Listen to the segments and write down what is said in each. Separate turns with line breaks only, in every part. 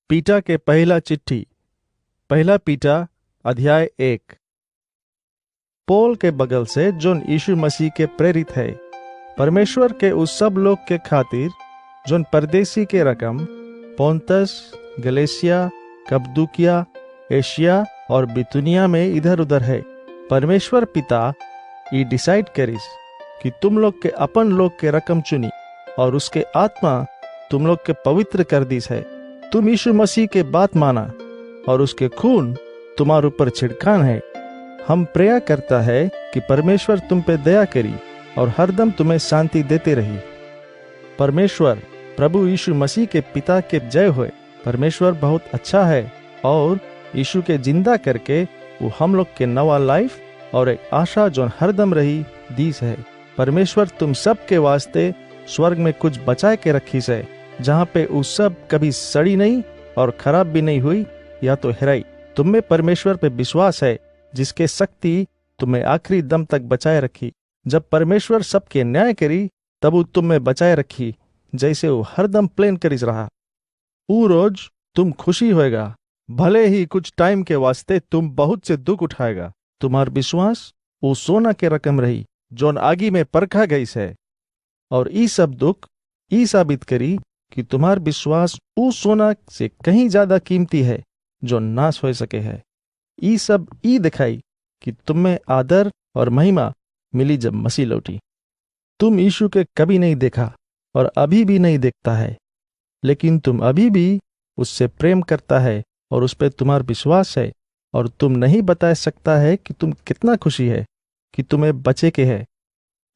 पीटा के पहला चिट्ठी। पहला पीटा अध्याय 1। पौल के बगल से जोन यीशु मसीह के प्रेरित है, परमेश्वर के उस सब लोग के खातिर जोन परदेसी के रकम पोंतस, गलेशिया, कप्पदूकिया, एशिया और बितुनिया में इधर उधर है। परमेश्वर पिता ये डिसाइड करिस कि तुम लोग के अपन लोग के रकम चुनी और उसके आत्मा तुम लोग के पवित्र कर दीस है। तुम यीशु मसीह के बात माना और उसके खून तुम्हारे ऊपर छिड़कान है। हम प्रेया करता है कि परमेश्वर तुम पे दया करी और हरदम तुम्हें शांति देते रही। परमेश्वर प्रभु यीशु मसीह के पिता के जय होए। परमेश्वर बहुत अच्छा है और यीशु के जिंदा करके वो हम लोग के नवा लाइफ और एक आशा जो हरदम रही दीस है। परमेश्वर तुम सब के वास्ते स्वर्ग में कुछ बचाए के रखीस है, जहाँ पे उस सब कभी सड़ी नहीं और खराब भी नहीं हुई या तो हेराई। तुम में परमेश्वर पे विश्वास है, जिसके शक्ति तुम्हें आखिरी दम तक बचाए रखी। जब परमेश्वर सबके न्याय करी तब वो तुम में बचाए रखी, जैसे वो हरदम प्लेन करिस रहा। वो रोज तुम खुशी होएगा, भले ही कुछ टाइम के वास्ते तुम बहुत से दुख उठाएगा। तुम्हार विश्वास वो सोना के रकम रही जोन आगी में परखा गई है, और ई सब दुख ई साबित करी कि तुम्हार विश्वास उस सोना से कहीं ज्यादा कीमती है जो नाश हो सके है। ई सब ई दिखाई कि तुम्हें आदर और महिमा मिली जब मसीह लौटी। तुम यीशु के कभी नहीं देखा और अभी भी नहीं देखता है, लेकिन तुम अभी भी उससे प्रेम करता है और उस पर तुम्हार विश्वास है, और तुम नहीं बता सकता है कि तुम कितना खुशी है कि तुम्हें बचे के है।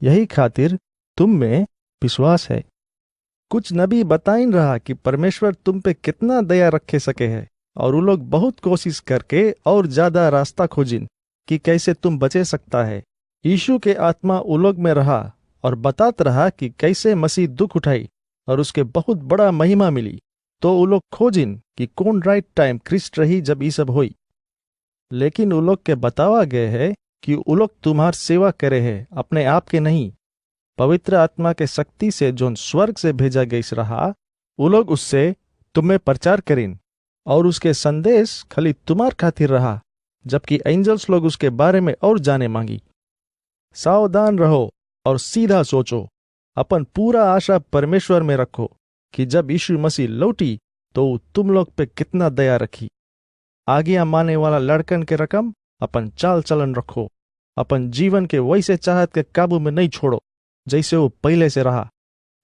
यही खातिर तुम में विश्वास है। कुछ नबी बताइन रहा कि परमेश्वर तुम पे कितना दया रखे सके है, और वो लोग बहुत कोशिश करके और ज्यादा रास्ता खोजिन कि कैसे तुम बचे सकता है। यीशु के आत्मा वो लोग में रहा और बतात रहा कि कैसे मसीह दुख उठाई और उसके बहुत बड़ा महिमा मिली। तो वो लोग खोजिन कि कौन राइट टाइम क्रिस्ट रही जब ये सब हुई। लेकिन वो लोग के बतावा गए है कि वो लोग तुम्हार सेवा करे है, अपने आप के नहीं। पवित्र आत्मा के शक्ति से जो स्वर्ग से भेजा गई रहा, वो लोग उससे तुम्हें प्रचार करीन, और उसके संदेश खाली तुम्हार खातिर रहा, जबकि एंजल्स लोग उसके बारे में और जाने मांगी। सावधान रहो और सीधा सोचो, अपन पूरा आशा परमेश्वर में रखो कि जब यीशु मसीह लौटी तो तुम लोग पे कितना दया रखी। आज्ञा माने वाला लड़कन के रकम अपन चाल चलन रखो, अपन जीवन के वैसे चाहत के काबू में नहीं छोड़ो जैसे वो पहले से रहा।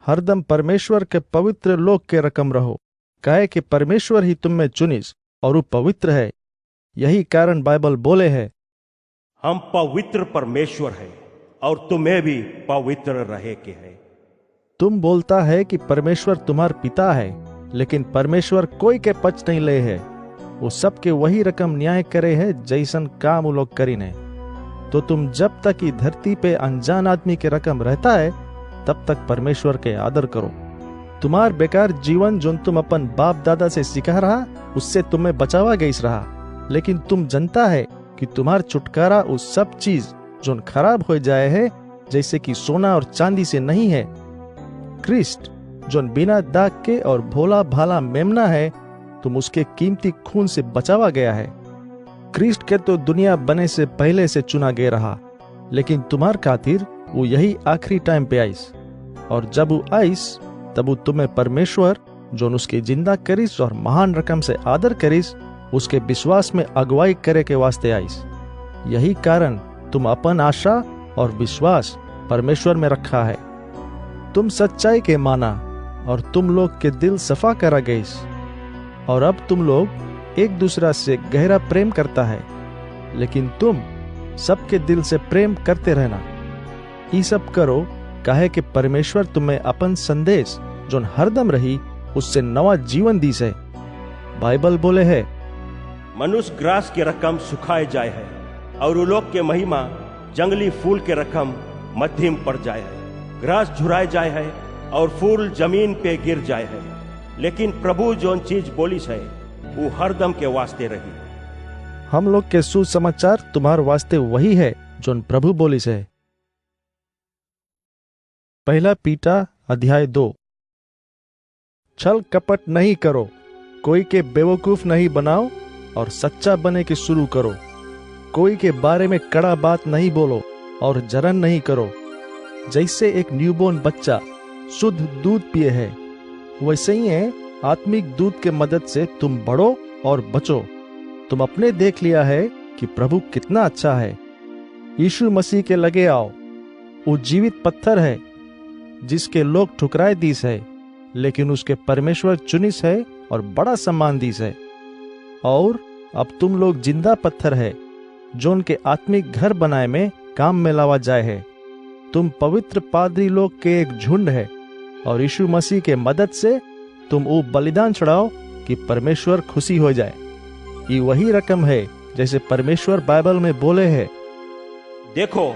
हरदम परमेश्वर के पवित्र लोक के रकम रहो, कहे कि परमेश्वर ही तुम में चुनिस और वो पवित्र है। यही कारण बाइबल बोले है,
हम पवित्र परमेश्वर है और तुम्हें भी पवित्र रहे के है।
तुम बोलता है कि परमेश्वर तुम्हार पिता है, लेकिन परमेश्वर कोई के पच नहीं ले है। वो सबके वही रकम न्याय करे है जैसन काम वो लोग करीन है। तो तुम जब तक ही धरती पे अनजान आदमी के रकम रहता है, तब तक परमेश्वर के आदर करो। तुम्हार बेकार जीवन जो तुम अपन बाप दादा से सिखा रहा, उससे तुम्हें बचावा गई रहा। लेकिन तुम जानता है कि तुम्हार छुटकारा उस सब चीज जो खराब हो जाए है, जैसे कि सोना और चांदी से नहीं है। क्रिस्ट जो बिना दाग के और भोला भाला मेमना है, तुम उसके कीमती खून से बचावा गया है। क्रिस्ट के तो दुनिया बने से पहले से चुना गया रहा, लेकिन तुम्हार खातिर वो यही आखिरी टाइम पे आइस। और जब वो आइस तब वो तुम्हें परमेश्वर जो उसके जिंदा करिस और महान रकम से आदर करिस, उसके विश्वास में अगुवाई करे के वास्ते आइस। यही कारण तुम अपन आशा और विश्वास परमेश्वर में रखा है। तुम सच्चाई के माना और तुम लोग के दिल सफा करा गईस, और अब तुम लोग एक दूसरा से गहरा प्रेम करता है। लेकिन तुम सबके दिल से प्रेम करते रहना। ये सब करो काहे कि परमेश्वर तुम्हें अपन संदेश जो हरदम रही उससे नवा जीवन दी से। बाइबल बोले है,
मनुष्य ग्रास के रकम सुखाए जाए है और उलोक के महिमा जंगली फूल के रकम मध्यम पड़ जाए है। ग्रास झुराए जाए है और फूल जमीन पे गिर जाए है, लेकिन प्रभु जोन चीज बोलिस है वो हरदम के वास्ते रही।
हम लोग के सुसमाचार तुम्हार वास्ते वही है जो प्रभु बोलिस है। पहला पीटा अध्याय 2। छल कपट नहीं करो, कोई के बेवकूफ नहीं बनाओ और सच्चा बने के शुरू करो। कोई के बारे में कड़ा बात नहीं बोलो और जलन नहीं करो। जैसे एक न्यूबॉर्न बच्चा शुद्ध दूध पिए है, वैसे ही है आत्मिक दूध के मदद से तुम बढ़ो और बचो। तुम अपने देख लिया है कि प्रभु कितना अच्छा है। यीशु मसीह के लगे आओ। वो जीवित पत्थर है जिसके लोग ठुकराए दीस है, लेकिन उसके परमेश्वर चुनिस है और बड़ा सम्मान दीस है। और अब तुम लोग जिंदा पत्थर है जो उनके आत्मिक घर बनाए में काम में लावा जाए है। तुम पवित्र पादरी लोग के एक झुंड है और यीशु मसीह के मदद से तुम वो बलिदान चढ़ाओ कि परमेश्वर खुशी हो जाए। ये वही रकम है जैसे परमेश्वर बाइबल में बोले है,
देखो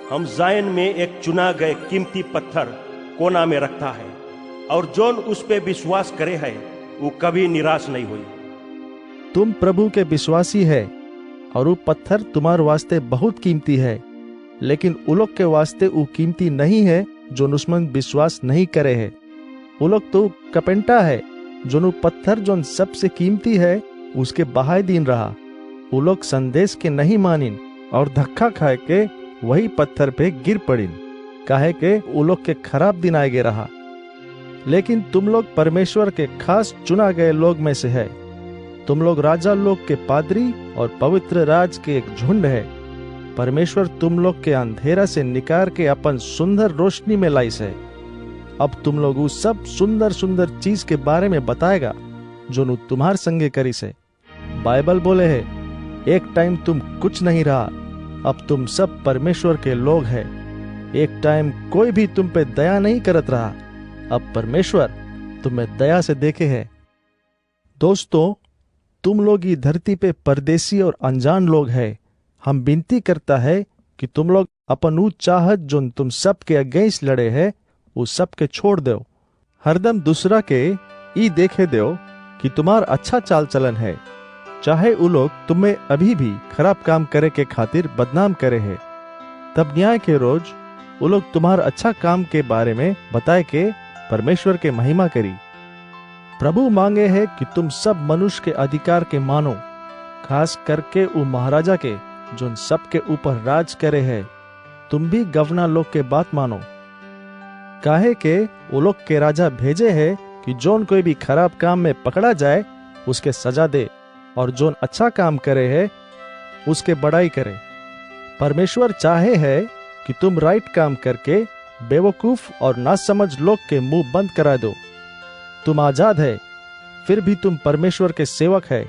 हम जायन में एक चुना गए कीमती पत्थर कोना में रखता है, और जोन उस पे विश्वास करे है वो कभी निराश नहीं हुई।
तुम प्रभु के विश्वासी है और वो पत्थर तुम्हारे वास्ते बहुत कीमती है, लेकिन उ लोग के वास्ते वो कीमती नहीं है जो दुश्मन विश्वास नहीं करे है। वो लोग तो कपेंटा है जो पत्थर जो सबसे कीमती है उसके बहाय दिन रहा। वो लोग संदेश के नहीं मानिन और धक्का खाए के वही पत्थर पे गिर पड़िन, काहे के वो लोग के खराब दिन आगे रहा। लेकिन तुम लोग परमेश्वर के खास चुना गए लोग में से है। तुम लोग राजा लोग के पादरी और पवित्र राज के एक झुंड है। परमेश्वर तुम लोग के अंधेरा से निकाल के अपन सुंदर रोशनी में लाइस है। अब तुम लोग उस सब सुंदर सुंदर चीज के बारे में बताएगा जो नु तुम्हार संगे करी से। बाइबल बोले है, एक टाइम तुम कुछ नहीं रहा, अब तुम सब परमेश्वर के लोग हैं। एक टाइम कोई भी तुम पे दया नहीं करत रहा, अब परमेश्वर तुम्हें दया से देखे है। दोस्तों, तुम लोग ये धरती पे परदेसी और अनजान लोग हैं। हम विनती करता है कि तुम लोग अपन ऊ चाहत जो तुम सब के अगेंस्ट लड़े है वो सब के छोड़ दो। हरदम दूसरा के ई देखे दो कि तुम्हार अच्छा चाल चलन है, चाहे वो लोग तुम्हें अभी भी खराब काम करे के खातिर बदनाम करे है। तब न्याय के रोज वो लोग तुम्हार अच्छा काम के बारे में बताए के परमेश्वर के महिमा करी। प्रभु मांगे है कि तुम सब मनुष्य के अधिकार के मानो, खास करके वो महाराजा के जो सबके ऊपर राज करे है। तुम भी गवर्नर लोग के बात मानो, काहे के वो लोग के राजा भेजे है कि जोन कोई भी खराब काम में पकड़ा जाए उसके सजा दे, और जोन अच्छा काम करे है उसके बड़ाई करे। परमेश्वर चाहे है कि तुम राइट काम करके बेवकूफ और नासमझ लोग के मुंह बंद करा दो। तुम आजाद है, फिर भी तुम परमेश्वर के सेवक है,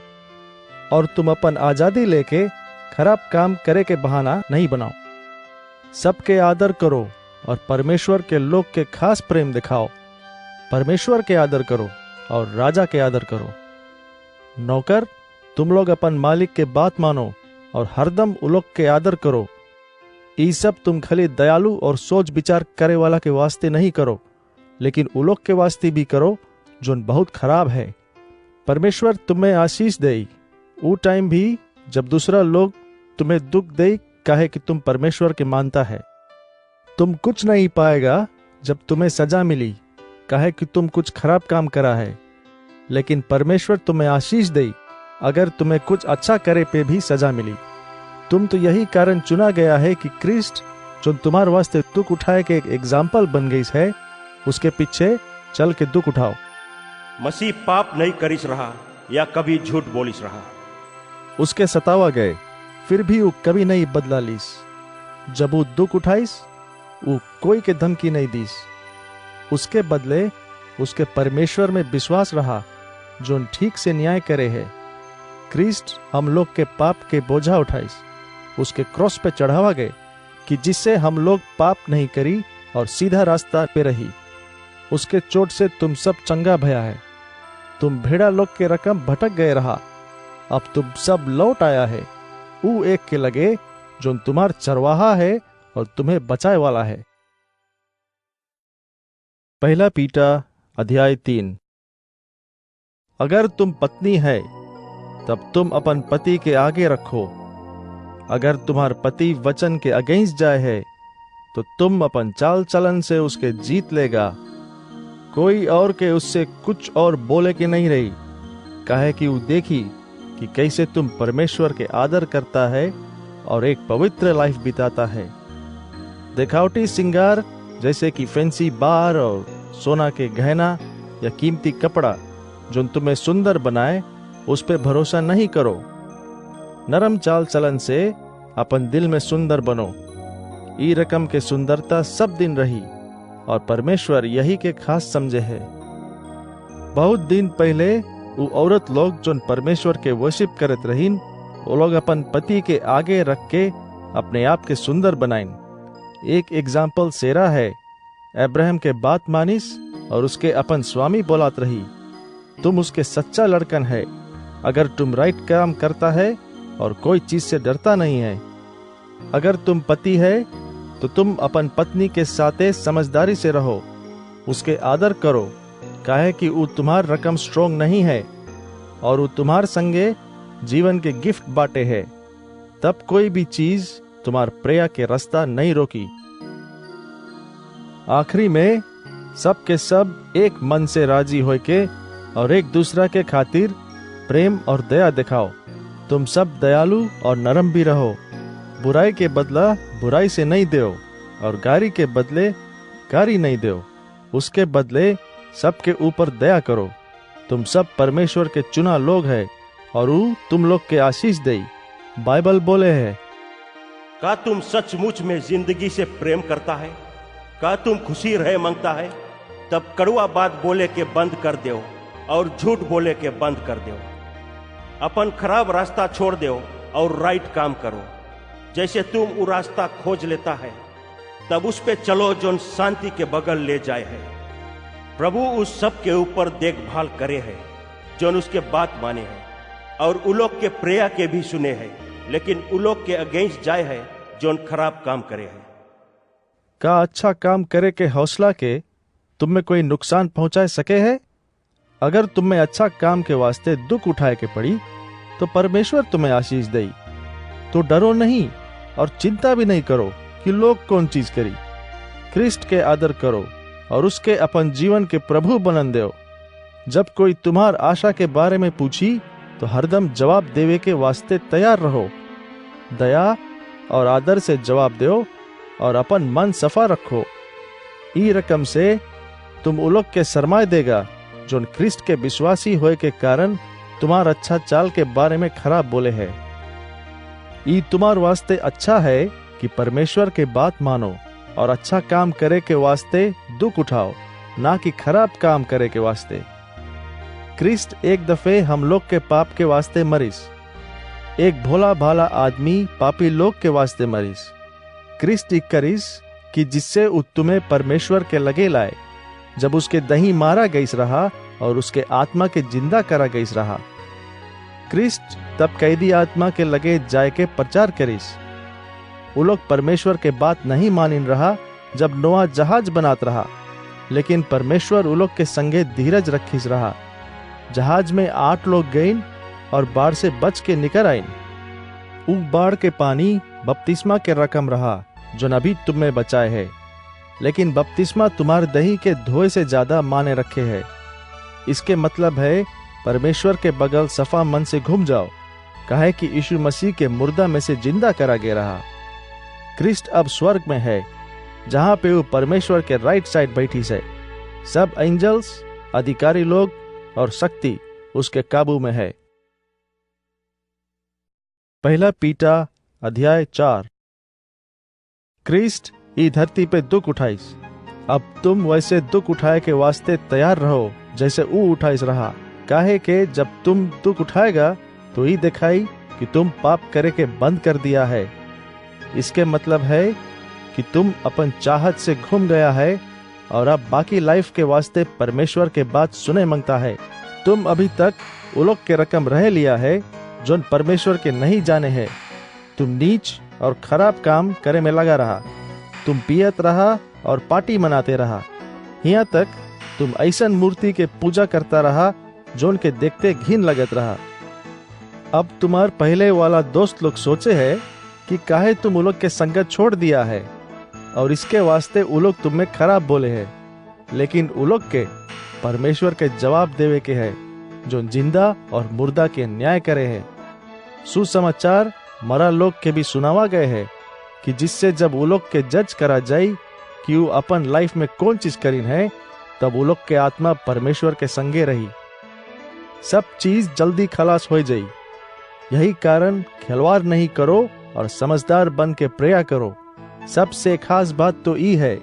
और तुम अपन आजादी लेके खराब काम करे के बहाना नहीं बनाओ। सबके आदर करो और परमेश्वर के लोग के खास प्रेम दिखाओ। परमेश्वर के आदर करो और राजा के आदर करो। नौकर, तुम लोग अपन मालिक के बात मानो और हरदम उलोग के आदर करो। ये सब तुम खाली दयालु और सोच विचार करे वाला के वास्ते नहीं करो, लेकिन उलोग के वास्ते भी करो जो बहुत खराब है। परमेश्वर तुम्हें आशीष दे वो टाइम भी जब दूसरा लोग तुम्हें दुख दे, काहे कि तुम परमेश्वर के मानता है। तुम कुछ नहीं पाएगा जब तुम्हें सजा मिली, काहे कि तुम कुछ खराब काम करा है, लेकिन परमेश्वर तुम्हें आशीष दे अगर तुम्हें कुछ अच्छा करे पे भी सजा मिली। तुम तो यही कारण चुना गया है कि क्रिस्ट जो तुम्हारे वास्ते दुख उठाए के एक एग्जाम्पल बन गई है, उसके पीछे चल के दुख उठाओ।
मसीह पाप नहीं करिस रहा या कभी झूठ बोलिस रहा।
उसके सतावा गए, फिर भी वो कभी नहीं बदला लीस। जब वो दुख उठाइस, वो कोई के धमकी नहीं दीस। उसके बदले उसके परमेश्वर में विश्वास रहा जो ठीक से न्याय करे है। क्रिस्ट हम लोग के पाप के बोझा उठाइस, उसके क्रॉस पे चढ़ावा गए कि जिससे हम लोग पाप नहीं करी और सीधा रास्ता पे रही। उसके चोट से तुम सब चंगा भया है। तुम भेड़ा लोग के रकम भटक गए रहा, अब तुम सब लौट आया है वो एक के लगे जो तुम्हार चरवाहा है और तुम्हें बचाए वाला है। पहला पीटा अध्याय 3। अगर तुम पत्नी है तब तुम अपन पति के आगे रखो। अगर तुम्हार पति वचन के अगेंस्ट जाए है तो तुम अपन चाल चलन से उसके जीत लेगा। कोई और के उससे कुछ और बोले के नहीं रही, काहे कि वो देखी कि कैसे तुम परमेश्वर के आदर करता है और एक पवित्र लाइफ बिताता है। दिखावटी श्रृंगार जैसे कि फैंसी बार और सोना के गहना या कीमती कपड़ा जो तुम्हें सुंदर बनाए, उस पे भरोसा नहीं करो। नरम चाल चलन से अपन दिल में सुंदर बनो। ई रकम के सुंदरता सब दिन रही और परमेश्वर यही के खास समझे है। बहुत दिन पहले वो औरत लोग जो परमेश्वर के वर्शिप करत रहीन, वो लोग अपन पति के आगे रख के अपने आप के सुंदर बनाइन। एक एग्जाम्पल सेरा है, अब्राहम के बात मानिस और उसके अपन स्वामी बोलात रही, तुम उसके सच्चा लड़कन है अगर तुम राइट काम करता है और कोई चीज से डरता नहीं है। अगर तुम पति है तो तुम अपन पत्नी के साथे समझदारी से रहो, उसके आदर करो, काहे कि वो तुम्हार रकम स्ट्रोंग नहीं है और वो तुम्हार संगे जीवन के गिफ्ट बांटे है। तब कोई भी चीज तुम्हार प्रेया के रास्ता नहीं रोकी। आखिरी में सब के सब एक मन से राजी होके और एक दूसरा के खातिर प्रेम और दया दिखाओ। तुम सब दयालु और नरम भी रहो। बुराई के बदला बुराई से नहीं दो और गारी के बदले गारी नहीं दो। उसके बदले सबके ऊपर दया करो। तुम सब परमेश्वर के चुना लोग हैं और वो तुम लोग के आशीष दे। बाइबल बोले है,
का तुम सचमुच में जिंदगी से प्रेम करता है? का तुम खुशी रहे मांगता है? तब कड़वा बात बोले के बंद कर दो और झूठ बोले के बंद कर दो। अपन खराब रास्ता छोड़ दो और राइट काम करो। जैसे तुम वो रास्ता खोज लेता है, तब उस पे चलो जो शांति के बगल ले जाए है। प्रभु उस सब के ऊपर देखभाल करे है जो उसके बात माने है और उ लोग के प्रेया के भी सुने है, लेकिन उ लोग के अगेंस्ट जाए है जो खराब काम करे है।
का अच्छा काम करे के हौसला के तुम में कोई नुकसान पहुंचा सके है? अगर तुम में अच्छा काम के वास्ते दुख उठाए के पड़ी तो परमेश्वर तुम्हें आशीष दे। तो डरो नहीं और चिंता भी नहीं करो कि लोग कौन चीज करी। क्रिस्ट के आदर करो और उसके अपन जीवन के प्रभु बनन दो। जब कोई तुम्हार आशा के बारे में पूछी तो हरदम जवाब देवे के वास्ते तैयार रहो। दया और आदर से जवाब दो और अपन मन सफा रखो। ई रकम से तुम उलोग के सरमाए देगा जो क्रिस्ट के विश्वासी होए के कारण तुम्हार अच्छा चाल के बारे में खराब बोले है। ई तुम्हार वास्ते अच्छा है कि परमेश्वर के बात मानो और अच्छा काम करे के वास्ते दुख उठाओ, ना कि खराब काम करे के वास्ते। क्रिस्ट एक दफे हम लोग के पाप के वास्ते मरीस। एक भोला भाला आदमी पापी लोग के वास्ते मरीस। क्रिस्ट एक करीस कि जिससे तुम्हें परमेश्वर के लगे लाए, जब उसके दही मारा गईस रहा और उसके आत्मा के जिंदा करा गईस रहा। क्रिस्ट तब कैदी आत्मा के लगे जाए के प्रचार करीस। वो लोग परमेश्वर के बात नहीं मानिन रहा जब नोआ जहाज बनात रहा, लेकिन परमेश्वर वो लोग के संगे धीरज रखीस रहा। जहाज में 8 लोग गईन और बाढ़ से बच के निकल आईन। उ बाढ़ के पानी बपतिस्मा के रकम रहा जो अभी तुम्हें बचाए है, लेकिन बपतिस्मा तुम्हारे दही के धोए से ज्यादा माने रखे है। इसके मतलब है परमेश्वर के बगल सफा मन से घूम जाओ, काहे कि यीशु मसीह के मुर्दा में से जिंदा करा गया रहा। क्रिस्ट अब स्वर्ग में है, जहां पे वो परमेश्वर के राइट साइड बैठी है। सब एंजल्स, अधिकारी लोग और शक्ति उसके काबू में है। पहला पीटा अध्याय 4। क्रिस्ट ई धरती पे दुख उठाइस। अब तुम वैसे दुख उठाए के वास्ते तैयार रहो जैसे वो उठाइस रहा, काहे के जब तुम दुख उठाएगा तो ये दिखाई कि तुम पाप करे के बंद कर दिया है। इसके मतलब है कि तुम अपन चाहत से घूम गया है और अब बाकी लाइफ के वास्ते परमेश्वर के बात सुने मांगता है। तुम अभी तक उलोक के रकम रह लिया है जो परमेश्वर के नहीं जाने हैं। तुम नीच और खराब काम करे में लगा रहा। तुम पियत रहा और पार्टी मनाते रहा। यहाँ तक तुम ऐसन मूर्ति के पूजा करता रहा जो उनके देखते घिन लगत रहा। अब तुम्हार पहले वाला दोस्त लोग सोचे है कि काहे तुम उलोग के संगत छोड़ दिया है और इसके वास्ते उलोग तुम्हें खराब बोले हैं, लेकिन उलोग के परमेश्वर के जवाब देवे के है। जो जिंदा और मुर्दा के न्याय करे है। सुसमाचार मरा लोग के भी सुनावा गए है कि जिससे जब वो लोग के जज करा जाए कि वो अपन लाइफ में कौन चीज करीन है, तब वो लोग के आत्मा परमेश्वर के संगे रही। सब चीज जल्दी खलास हो जाई। यही कारण खिलवाड़ नहीं करो और समझदार बन के प्रेया करो। सबसे खास बात तो ई है,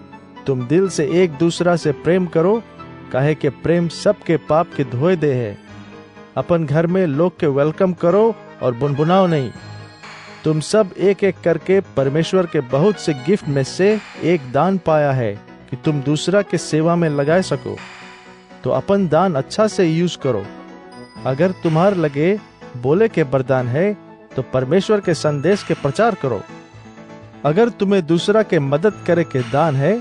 तुम दिल से एक दूसरा से प्रेम करो, काहे के प्रेम सबके पाप के धोए दे है। अपन घर में लोग के वेलकम करो और बुनबुनाओ नहीं। तुम सब एक एक करके परमेश्वर के बहुत से गिफ्ट में से एक दान पाया है कि तुम दूसरा के सेवा में लगा सको, तो अपन दान अच्छा से यूज करो। अगर तुम्हार लगे बोले के वरदान है तो परमेश्वर के संदेश के प्रचार करो। अगर तुम्हें दूसरा के मदद करे के दान है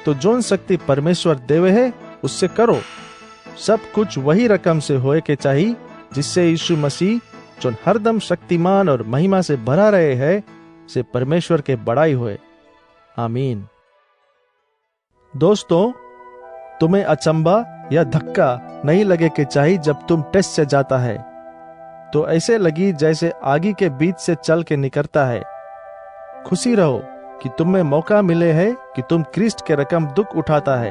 तो जोन शक्ति परमेश्वर देवे है उससे करो। सब कुछ वही रकम से होए के चाहिए जिससे यीशु मसीह जो हरदम शक्तिमान और महिमा से भरा रहे हैं से परमेश्वर के बड़ाई होए। आमीन। दोस्तों, तुम्हें अचंबा या धक्का नहीं लगे के चाहिए जब तुम टेस्ट से जाता है, तो ऐसे लगी जैसे आगी के बीच से चल के निकलता है। खुशी रहो कि तुम्हें मौका मिले है कि तुम क्रिस्ट के रकम दुख उठाता है।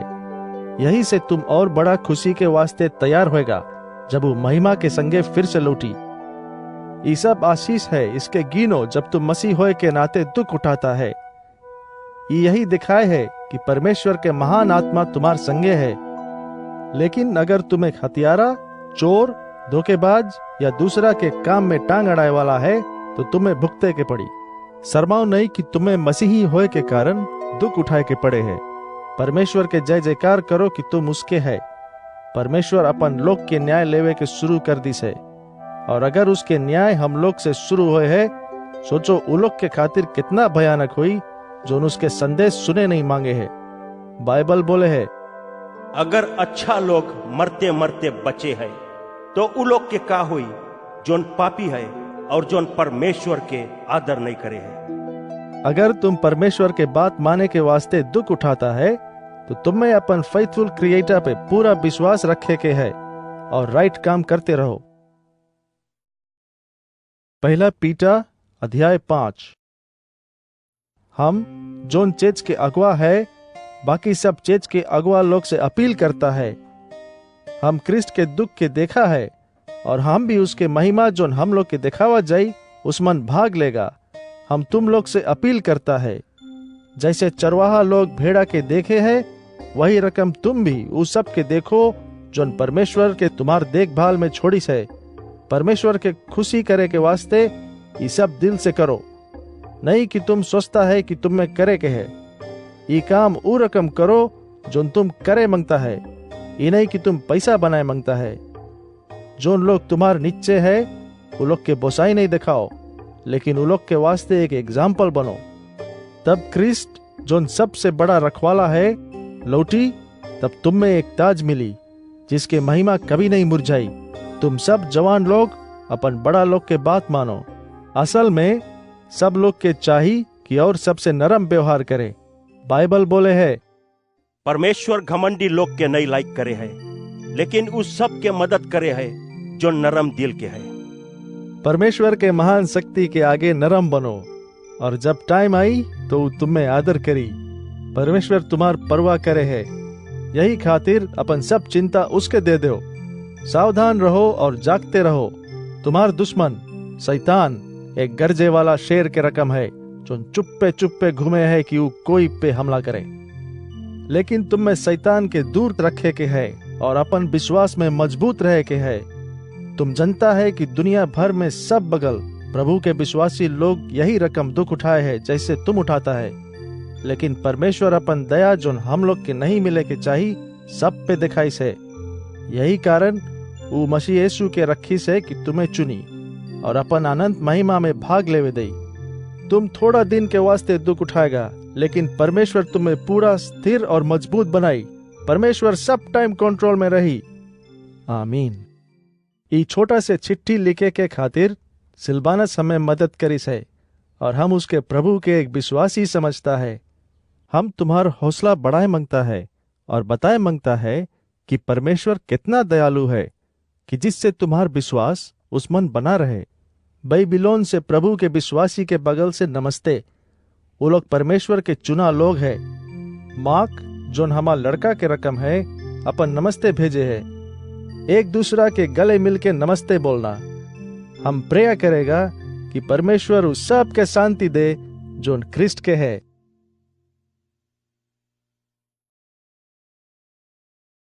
यही से तुम और बड़ा खुशी के वास्ते तैयार होएगा जब वो महिमा के संगे फिर से लौटी। ये सब आशीष है इसके गिनो जब तुम मसीह होए के नाते दुख उठाता है। यही दिखाए है कि परमेश्वर के महान आत्मा तुम्हार संगे है। लेकिन अगर तुम्हें हत्यारा, चोर, धोखेबाज या दूसरा के काम में टांग अड़ाए वाला है तो तुम्हें भुगते के पड़ी। शर्माओ नहीं कि तुम्हें मसीही होए के कारण दुख उठाए के पड़े हैं। परमेश्वर के जय जयकार करो कि तुम उसके है। परमेश्वर अपन लोग के न्याय लेवे के शुरू कर दी से, और अगर उसके न्याय हम लोग से शुरू हुए है, सोचो उ लोग के खातिर कितना भयानक हुई जो उसके संदेश सुने नहीं मांगे है। बाइबल बोले है,
अगर अच्छा लोग मरते मरते बचे है तो उ लोग के का हुई जोन पापी है और जोन परमेश्वर के आदर नहीं करे है।
अगर तुम परमेश्वर के बात माने के वास्ते दुख उठाता है तो तुम्हें अपन फेथफुल क्रिएटर पे पूरा विश्वास रखे के है और राइट काम करते रहो। पहला पीटा अध्याय 5। हम जोन चर्च के अगुआ है, बाकी सब चर्च के अगुआ लोग से अपील करता है। हम क्रिस्ट के दुख के देखा है और हम भी उसके महिमा जोन हम लोग के दिखावा जाई उसमन भाग लेगा। हम तुम लोग से अपील करता है, जैसे चरवाहा लोग भेड़ा के देखे है, वही रकम तुम भी उस सब के देखो जोन परमेश्वर के तुम्हार देखभाल में छोड़ी से। परमेश्वर के खुशी करे के वास्ते ये सब दिल से करो, नहीं कि तुम सोचता है कि तुम में करे के है। ये काम उ रकम करो जोन तुम करे मांगता है, ये नहीं कि तुम पैसा बनाए मांगता है। जोन लोग तुम्हार नीचे है वो लोग के बोसाई नहीं दिखाओ, लेकिन वो लोग के वास्ते एक एग्जाम्पल बनो। तब क्रिस्ट जोन सबसे बड़ा रखवाला है लौटी, तब तुम में एक ताज मिली जिसके महिमा कभी नहीं मुरझाई। तुम सब जवान लोग अपन बड़ा लोग के बात मानो। असल में सब लोग के चाहिए कि और सबसे नरम व्यवहार करे। बाइबल बोले है,
परमेश्वर घमंडी लोग के नहीं लाइक करे है, लेकिन उस सब के मदद करे है जो नरम दिल के है।
परमेश्वर के महान शक्ति के आगे नरम बनो, और जब टाइम आई तो तुम्हें आदर करी। परमेश्वर तुम्हार परवाह करे है, यही खातिर अपन सब चिंता उसके दे दो। सावधान रहो और जागते रहो। तुम्हार दुश्मन शैतान एक गरजे वाला शेर के रकम है जो चुप्पे चुप्पे घूमे है कि वो कोई पे हमला करे। लेकिन तुम में शैतान के दूर रखे के है और अपन विश्वास में मजबूत रहे के है। तुम जानता है कि दुनिया भर में सब बगल प्रभु के विश्वासी लोग यही रकम दुख उठाए है जैसे तुम उठाता है। लेकिन परमेश्वर अपन दया जो हम लोग के नहीं मिले के चाहिए सब पे दिखाई से। यही कारण वो मसीह यीशु के रखी से कि तुम्हें चुनी और अपन अनंत महिमा में भाग लेवे दई। तुम थोड़ा दिन के वास्ते दुख उठाएगा, लेकिन परमेश्वर तुम्हें पूरा स्थिर और मजबूत बनाई। परमेश्वर सब टाइम कंट्रोल में रही। आमीन। ये छोटा से चिट्ठी लिखे के खातिर सिलवानस हमें मदद करी है और हम उसके प्रभु के एक विश्वासी समझता है। हम तुम्हारा हौसला बढ़ाए मांगता है और बताए मांगता है कि परमेश्वर कितना दयालु है। कि जिससे तुम्हार विश्वास उस्मन बना रहे। बेबीलोन से प्रभु के विश्वासी के बगल से नमस्ते। वो लोग परमेश्वर के चुना लोग है। मार्क जोन हमार लड़का के रकम है अपन नमस्ते भेजे है। एक दूसरा के गले मिल के नमस्ते बोलना। हम प्रेयर करेगा कि परमेश्वर उस सब के शांति दे जोन ख्रिस्ट के है।